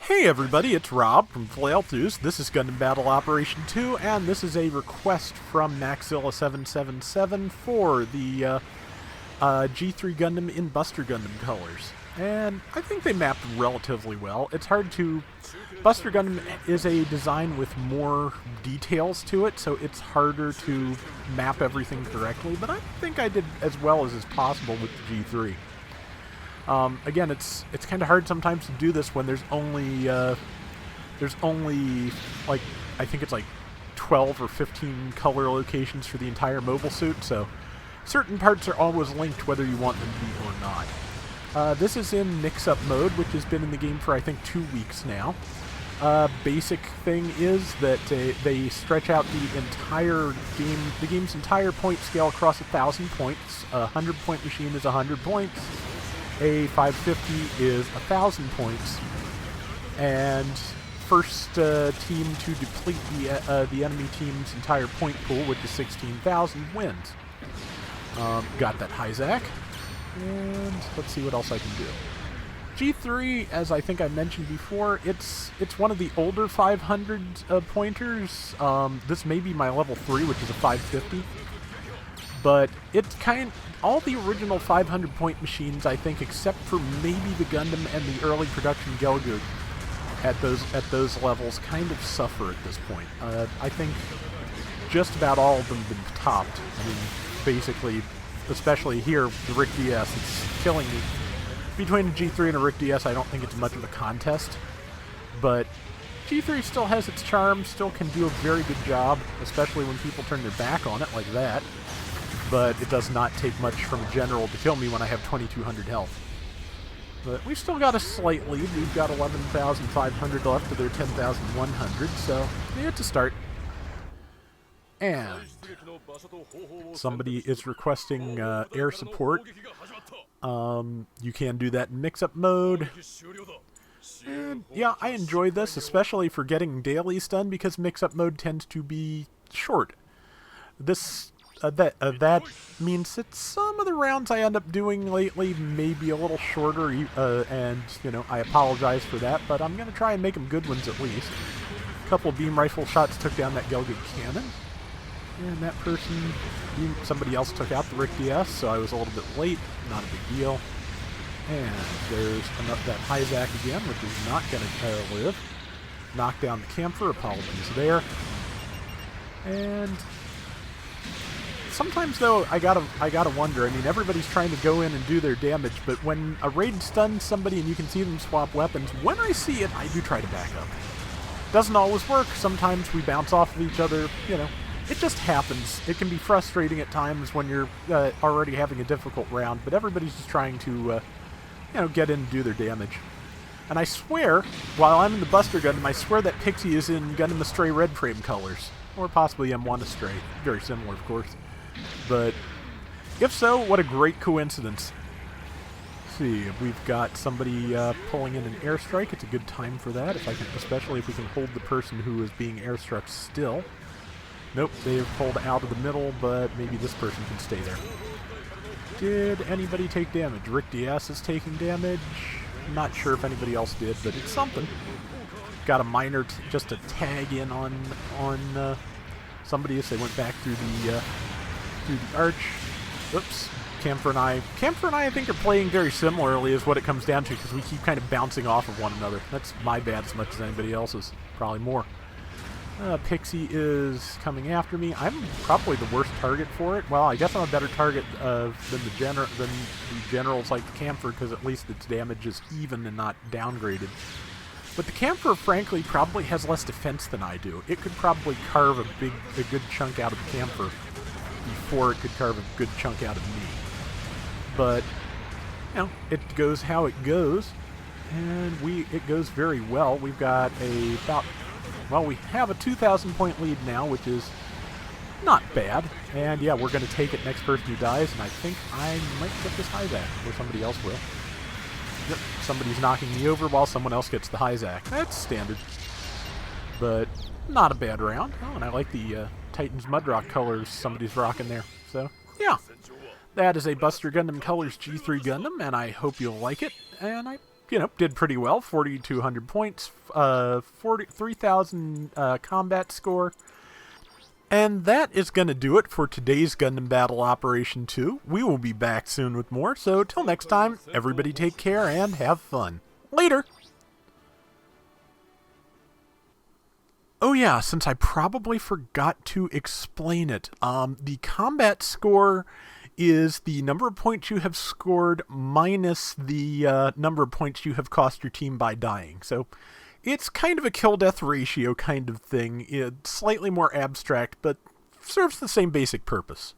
Hey everybody, it's Rob from Flailthroughs. This is Gundam Battle Operation 2, and this is a request from Maxilla777 for the G-3 Gundam in Buster Gundam colors. And I think they mapped relatively well. It's hard to... Buster Gundam is a design with more details to it, so it's harder to map everything correctly, but I think I did as well as is possible with the G3. Again, it's kind of hard sometimes to do this when there's only like, I think it's like 12 or 15 color locations for the entire mobile suit, so certain parts are always linked whether you want them to be or not. This is in mix-up mode, which has been in the game for I think 2 weeks now. Basic thing is that they stretch out the entire game, the game's entire point scale across 1,000 points. A 100-point machine is 100 points. A 550 is 1,000 points, and first team to deplete the enemy team's entire point pool, which is 16,000, wins. Got that Hyzak, and let's see what else I can do. G3, as I think I mentioned before, it's one of the older 500 pointers. This may be my level 3, which is a 550. But it's all the original 500-point machines, I think, except for maybe the Gundam and the early production Gelgoog at those levels, kind of suffer at this point. I think just about all of them have been topped. I mean, basically, especially here, the RIC DS, it's killing me. Between a G3 and a RIC DS, I don't think it's much of a contest, but G3 still has its charm, still can do a very good job, especially when people turn their back on it like that. But it does not take much from a general to kill me when I have 2,200 health. But we've still got a slight lead. We've got 11,500 left to their 10,100, so it's a start. And somebody is requesting air support. You can do that in mix-up mode. And yeah, I enjoy this, especially for getting dailies done, because mix-up mode tends to be short. This... that means that some of the rounds I end up doing lately may be a little shorter, and, you know, I apologize for that, but I'm going to try and make them good ones at least. A couple of beam rifle shots took down that Gelgoog cannon, and that person, somebody else took out the RIC DS, so I was a little bit late, not a big deal. And there's that Hyzak again, which is not going to live. Knock down the camphor, apologies there. And... sometimes, though, I gotta wonder. I mean, everybody's trying to go in and do their damage, but when a raid stuns somebody and you can see them swap weapons, when I see it, I do try to back up. Doesn't always work. Sometimes we bounce off of each other. You know, it just happens. It can be frustrating at times when you're already having a difficult round, but everybody's just trying to, you know, get in and do their damage. And I swear, while I'm in the Buster Gundam, I swear that Pixie is in Gundam Astray Red Frame colors, or possibly M1 Astray. Very similar, of course. But if so, what a great coincidence. Let's see, we've got somebody pulling in an airstrike. It's a good time for that, if I can, especially if we can hold the person who is being airstruck still. Nope, they've pulled out of the middle, but maybe this person can stay there. Did anybody take damage? RIC DS is taking damage. Not sure if anybody else did, but it's something. Got a minor, just a tag in on somebody as they went back through the arch. Oops. Camphor and I think are playing very similarly is what it comes down to, because we keep kind of bouncing off of one another. That's my bad as much as anybody else's. Probably more. Pixie is coming after me. I'm probably the worst target for it. Well, I guess I'm a better target than the generals like the Camphor, because at least its damage is even and not downgraded. But the Camphor, frankly, probably has less defense than I do. It could probably carve a good chunk out of the Camphor before it could carve a good chunk out of me. But, you know, it goes how it goes, and it goes very well. We've got we have a 2,000 point lead now, which is not bad. And yeah, we're going to take it next person who dies, and I think I might get this Hyzak, or somebody else will. Yep, somebody's knocking me over while someone else gets the Hyzak. That's standard. But not a bad round. Oh, and I like the Titan's Mudrock colors somebody's rocking there. So, yeah. That is a Buster Gundam Colors G3 Gundam, and I hope you'll like it. And I did pretty well. 4,200 points, 3,000 combat score. And that is going to do it for today's Gundam Battle Operation 2. We will be back soon with more, so till next time, everybody take care and have fun. Later! Oh yeah, since I probably forgot to explain it, the combat score is the number of points you have scored minus the number of points you have cost your team by dying. So it's kind of a kill-death ratio kind of thing. It's slightly more abstract, but serves the same basic purpose.